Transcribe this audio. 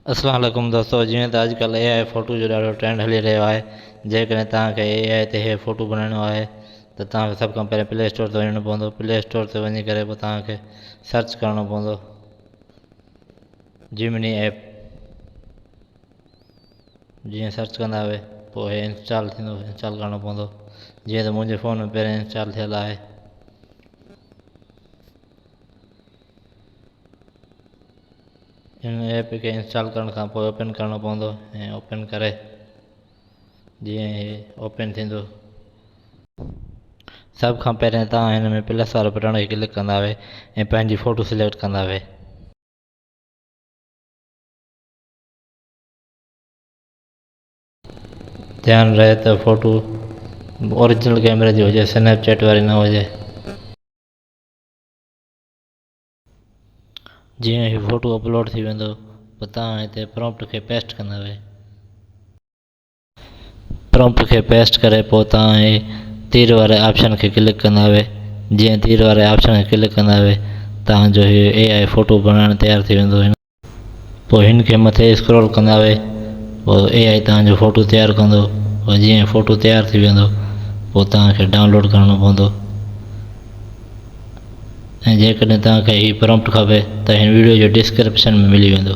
अस्सलाम वालेकुम दोस्तों, जीअं त अॼुकल्ह AI फ़ोटू जो ॾाढो ट्रेंड हली रहियो आहे। जेकॾहिं तव्हांखे AI ते इहे फ़ोटू बनाइणो आहे त तव्हांखे सभु खां पहिरियों प्ले स्टोर ते वञिणो पवंदो। प्ले स्टोर ते वञी करे पोइ तव्हांखे सर्च करिणो पवंदो जिमिनी ऐप। जीअं सर्च कंदा पोइ इहे इंस्टॉल थींदो, इंस्टॉल करिणो पवंदो। जीअं त मुंहिंजे फ़ोन में पहिरियों इंस्टॉल थियल आहे। हिन ऐप खे इंस्टॉल करण खां पोइ ओपन करिणो पवंदो ऐं ओपन करे जीअं इहे ओपन थींदो, सभ खां पहिरियों तव्हां हिन में प्लस वारे बटण खे क्लिक कंदा ऐं पंहिंजी फ़ोटो सिलेक्ट कंदा। ध्यानु रहे त फ़ोटू ओरिजिनल कैमरे जी हुजे, स्नैपचैट वारी न हुजे। जीअं ही फ़ोटू अपलोड थी वेंदो पोइ तव्हां हिते प्रॉम्प्ट खे पेस्ट कंदा। प्रॉम्प्ट खे पेस्ट करे पोइ तव्हां हे तीर वारे ऑप्शन खे क्लिक कंदा। जीअं तीर वारे ऑप्शन खे क्लिक कंदा तव्हांजो हे AI फ़ोटो बनाइणु तयारु थी वेंदो। पोइ हिन खे मथे स्क्रॉल कंदा पोइ AI तव्हांजो फ़ोटो तयारु कंदो। पोइ जीअं फ़ोटो तयारु थी वेंदो पोइ तव्हांखे डाउनलोड करिणो पवंदो। ऐं जेकॾहिं तव्हांखे हीउ प्रॉम्प्ट खपे त हिन वीडियो जो डिस्क्रिप्शन में मिली वेंदो।